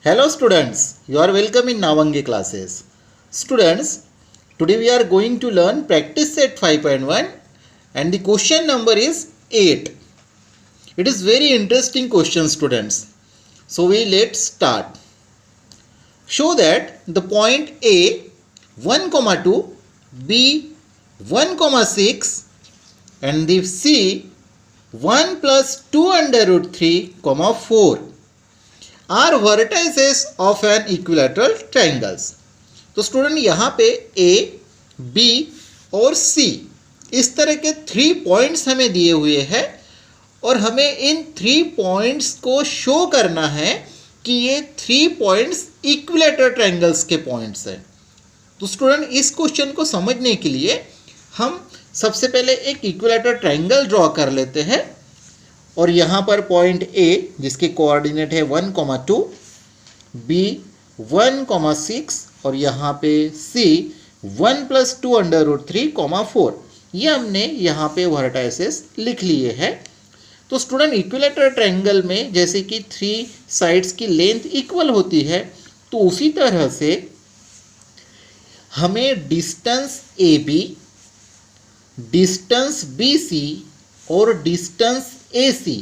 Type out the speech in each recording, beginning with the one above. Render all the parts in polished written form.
Hello students, you are welcome in Navangi classes. Students, today we are going to learn practice set 5.1 and the question number is 8. It is very interesting question students. So let's start. Show that the point A 1,2, B 1,6 and the C 1 plus 2 under root 3, 4 are vertices of an equilateral triangles. तो student यहाँ पे ए, B और सी इस तरह के 3 points हमें दिए हुए हैं और हमें इन 3 पॉइंट्स को शो करना है कि ये 3 पॉइंट्स इक्विलैटरल ट्रायंगल्स के पॉइंट्स हैं। तो स्टूडेंट इस क्वेश्चन को समझने के लिए हम सबसे पहले एक इक्विलैटरल ट्रायंगल ड्रॉ कर लेते हैं और यहाँ पर पॉइंट ए जिसके कोऑर्डिनेट है 1,2, बी 1,6 और यहाँ पे सी 1 + 2 √ 3, 4 ये हमने यहाँ पे वर्टाइसेस लिख लिए हैं। तो स्टूडेंट इक्विलैटरल ट्रायंगल में जैसे कि 3 साइड्स की लेंथ इक्वल होती है तो उसी तरह से हमें distance A B, distance B C और डिस्टेंस ए सी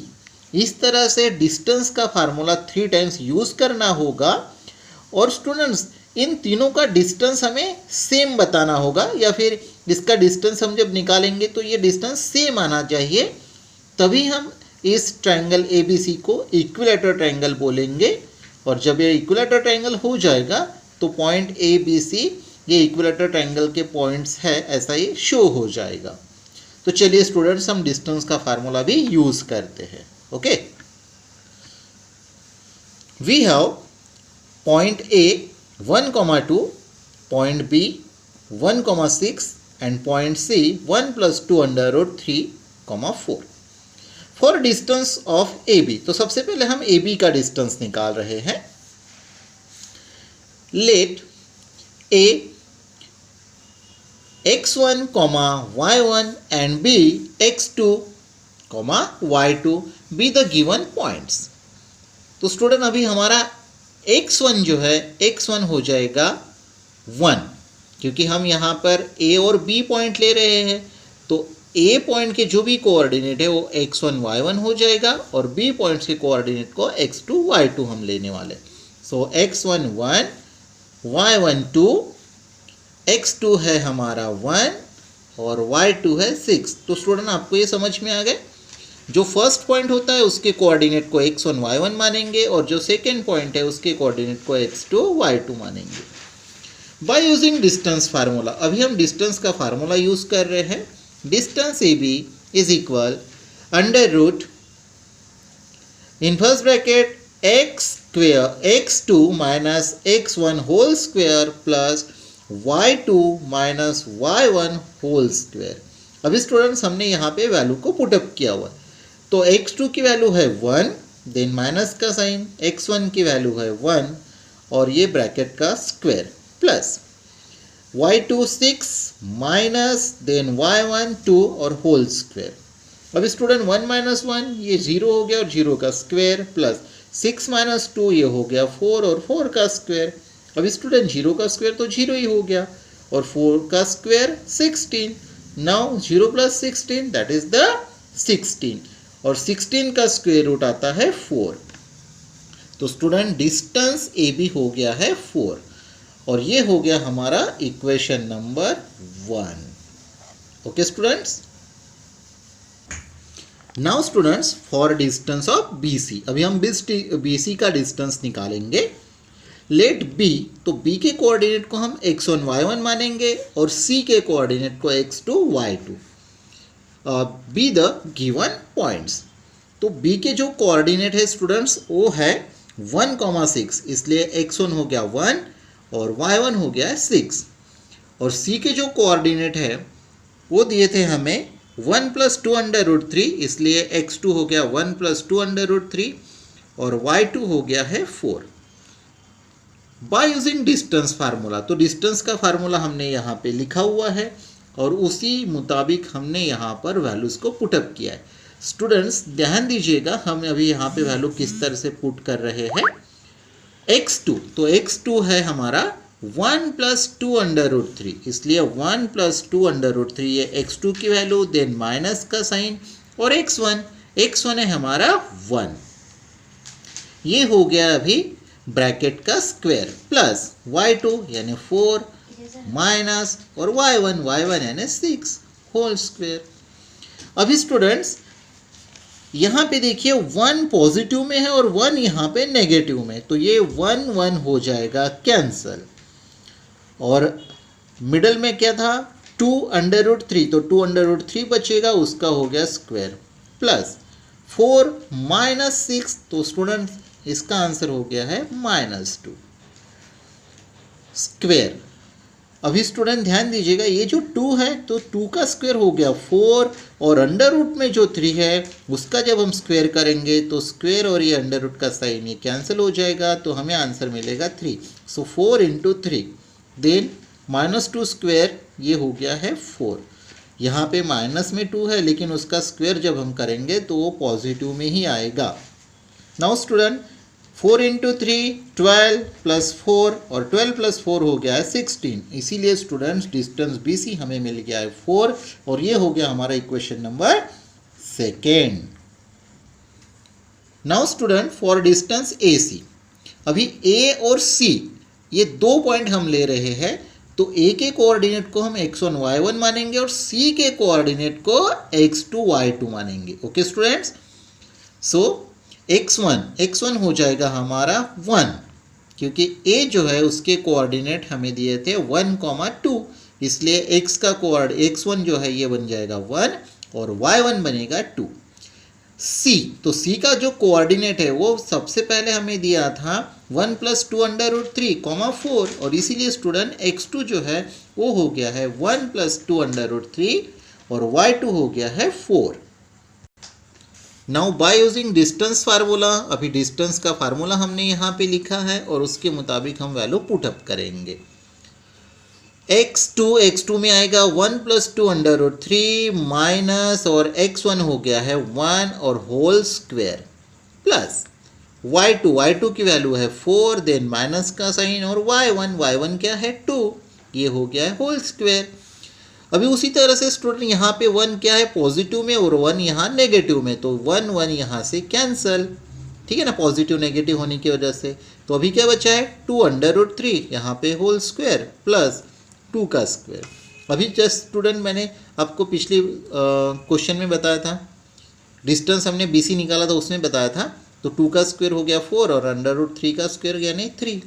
इस तरह से डिस्टेंस का फार्मूला 3 टाइम्स यूज़ करना होगा और स्टूडेंट्स इन तीनों का डिस्टेंस हमें सेम बताना होगा या फिर इसका डिस्टेंस हम जब निकालेंगे तो ये डिस्टेंस सेम आना चाहिए, तभी हम इस ट्रायंगल ए बी सी को इक्विलैटरल ट्रायंगल बोलेंगे। और जब ये इक्विलैटरल ट्रायंगल हो जाएगा तो पॉइंट ए बी सी ये इक्विलैटरल ट्रायंगल के पॉइंट्स है ऐसा ये शो हो जाएगा। तो चलिए स्टूडेंट्स हम डिस्टेंस का फार्मूला भी यूज करते हैं। Okay, we have point A 1,2, point B 1,6 and point C 1 + 2 √ 3, 4 for distance of A B. तो सबसे पहले हम ए बी का डिस्टेंस निकाल रहे हैं। Let A x1, y1 and b x2, y2 be the given points। तो स्टूडेंट अभी हमारा x1 जो है x1 हो जाएगा 1 क्योंकि हम यहाँ पर a और b पॉइंट ले रहे हैं। तो a पॉइंट के जो भी कोऑर्डिनेट है वो x1 y1 हो जाएगा और b पॉइंट्स के कोऑर्डिनेट को x2 y2 हम लेने वाले। सो x1 1, y1 2, x2 है हमारा 1 और y2 है 6। तो स्टूडेंट आपको ये समझ में आ गए, जो फर्स्ट पॉइंट होता है उसके कोऑर्डिनेट को x1 y1 मानेंगे और जो सेकेंड पॉइंट है उसके कोऑर्डिनेट को x2 y2 मानेंगे बाय यूजिंग डिस्टेंस फार्मूला। अभी हम डिस्टेंस का फार्मूला यूज कर रहे हैं। Distance A B is equal √ in first bracket x2 minus x1 whole square plus y2 minus y1 whole square. अभी स्टूडेंट्स हमने यहाँ पे वैल्यू को पुटअप किया हुआ है। तो x2 की वैल्यू है 1, देन माइनस का साइन, x1 की वैल्यू है 1 और ये ब्रैकेट का square plus y2 6 minus then y1 2 और होल स्क्वायर। अभी स्टूडेंट 1 - 1 ये 0 हो गया और 0 का स्क्वायर प्लस 6 - 2 ये हो गया 4 और 4 का स्क्वायर। अभी स्टूडेंट 0 का स्क्वायर तो 0 ही हो गया और 4 का square 16। Now 0 + 16 that is the 16 और 16 का स्क्वायर रूट आता है 4। तो स्टूडेंट डिस्टेंस ए बी हो गया है 4 और ये हो गया हमारा equation number 1। Okay students, now students for distance of B C, अभी हम बी सी का डिस्टेंस निकालेंगे। लेट बी, तो बी के कोऑर्डिनेट को हम x1 y1 मानेंगे और सी के कोऑर्डिनेट को x2 y2 be the given points. तो बी के जो कोऑर्डिनेट है स्टूडेंट्स वो है 1,6 इसलिए x1 हो गया 1 और y1 हो गया 6 और सी के जो कोऑर्डिनेट है वो दिए थे हमें 1 + 2 √ 3 इसलिए x2 हो गया 1 + 2 √ 3 और y2 हो गया है 4 बाय यूजिंग डिस्टेंस फार्मूला। तो डिस्टेंस का फार्मूला हमने यहाँ पे लिखा हुआ है और उसी मुताबिक हमने यहाँ पर वैल्यूज़ को पुटअप किया है। स्टूडेंट्स ध्यान दीजिएगा, हम अभी यहाँ पे वैल्यू किस तरह से पुट कर रहे हैं। x2, तो x2 है हमारा 1 प्लस 2 अंडर रूट 3, इसलिए 1 प्लस 2 अंडर रूट 3 ये x2 की वैल्यू, देन माइनस का साइन, और x1 है हमारा 1, ये हो गया अभी ब्रैकेट का स्क्वायर, प्लस y2 यानी 4 माइनस और y1 यानी 6 होल स्क्वायर। अभी स्टूडेंट्स यहाँ पे देखिए 1 पॉजिटिव में है और 1 यहाँ पे नेगेटिव में, तो ये 1 हो जाएगा कैंसल, और मिडल में क्या था 2 अंडर रूट 3, तो 2 अंडर रूट 3 बचेगा, उसका हो गया स्क्वायर, प्लस 4 माइनस 6, तो स्टूडेंट इसका आंसर हो गया है -2 स्क्वायर। अभी स्टूडेंट ध्यान दीजिएगा, ये जो 2 है तो 2 का स्क्वायर हो गया 4, और अंडर रूट में जो 3 है उसका जब हम स्क्वायर करेंगे तो स्क्वायर और ये अंडर रूट का साइन ये कैंसिल हो जाएगा, तो हमें आंसर मिलेगा 3। सो 4 इंटू 3, देन -2 स्क्वायर, ये हो गया है 4। यहाँ पे माइनस में 2 है लेकिन उसका स्क्वायर जब हम करेंगे तो वो पॉजिटिव में ही आएगा। नाउ स्टूडेंट 4 इंटू 3 12 प्लस 4, और 12 प्लस 4 हो गया है 16, इसीलिए स्टूडेंट्स डिस्टेंस BC हमें मिल गया है 4, और ये हो गया हमारा equation number 2। Now student for distance AC, अभी A और C ये 2 पॉइंट हम ले रहे हैं, तो A के कोऑर्डिनेट को हम x1 y1 मानेंगे और C के कोऑर्डिनेट को x2 y2 मानेंगे। ओके स्टूडेंट्स, सो x1 हो जाएगा हमारा 1, क्योंकि a जो है उसके कोऑर्डिनेट हमें दिए थे 1, 2, इसलिए x का x1 जो है ये बन जाएगा 1 और y1 बनेगा 2। c, तो c का जो कोऑर्डिनेट है वो सबसे पहले हमें दिया था 1 प्लस 2 अंडर रूट 3, 4, और इसीलिए स्टूडेंट x2 जो है वो हो गया है 1 प्लस 2 अंडर रूट 3 और y2 हो गया है 4। Now by using distance formula, अभी डिस्टेंस का फार्मूला हमने यहाँ पे लिखा है और उसके मुताबिक हम वैल्यू पुटअप करेंगे। x2 में आएगा 1 प्लस 2 अंडर रूट 3 माइनस, और x1 हो गया है 1 और होल स्क्वायर, प्लस y2 की वैल्यू है 4, देन माइनस का साइन, और y1 क्या है 2, ये हो गया है होल स्क्वायर। अभी उसी तरह से स्टूडेंट यहाँ पे 1 क्या है पॉजिटिव में और 1 यहाँ नेगेटिव में, तो 1 यहाँ से कैंसल, ठीक है ना, पॉजिटिव नेगेटिव होने की वजह से। तो अभी क्या बचा है 2 अंडर रूट 3, यहाँ पे होल स्क्वायर प्लस 2 का स्क्वायर। अभी जस्ट स्टूडेंट मैंने आपको पिछली क्वेश्चन में बताया था, डिस्टेंस हमने BC निकाला था उसमें बताया था, तो 2 का स्क्वायर हो गया 4 और अंडर रूट 3 का स्क्वायर यानी 3,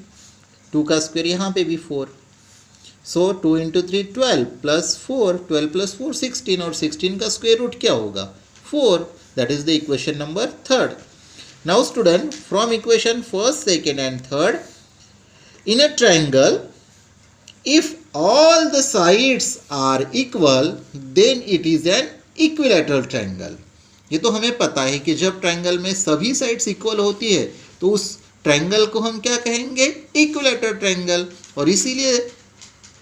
2 का स्क्वायर यहाँ पे भी 4। सो 2 इंटू 3 12 प्लस 4, 12 प्लस 4 16, और 16 का स्क्वायर रूट क्या होगा 4, that is the equation number 3rd। Now student from equation 1st, 2nd and 3rd, in a triangle if all the sides are equal then it is an equilateral triangle. ये तो हमें पता है कि जब triangle में सभी साइड्स इक्वल होती है तो उस ट्रायंगल को हम क्या कहेंगे इक्विलैटरल ट्रायंगल, और इसीलिए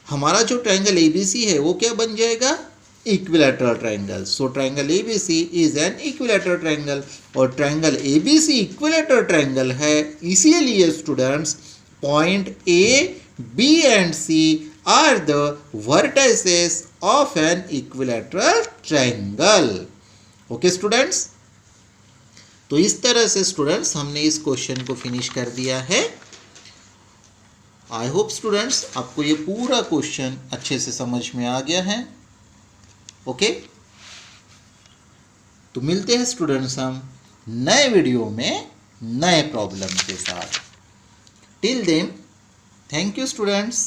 हमारा जो ट्रायंगल ABC है वो क्या बन जाएगा equilateral triangle. So triangle ABC is an equilateral triangle, और ट्रायंगल ABC इक्विलैटरल ट्रायंगल है, इसीलिए students point A, B and C are the vertices of an equilateral triangle. Okay students, तो इस तरह से स्टूडेंट्स हमने इस क्वेश्चन को फिनिश कर दिया है। आई होप स्टूडेंट्स आपको ये पूरा क्वेश्चन अच्छे से समझ में आ गया है। ओके, तो मिलते हैं स्टूडेंट्स हम नए वीडियो में नए प्रॉब्लम के साथ। Till then thank you students.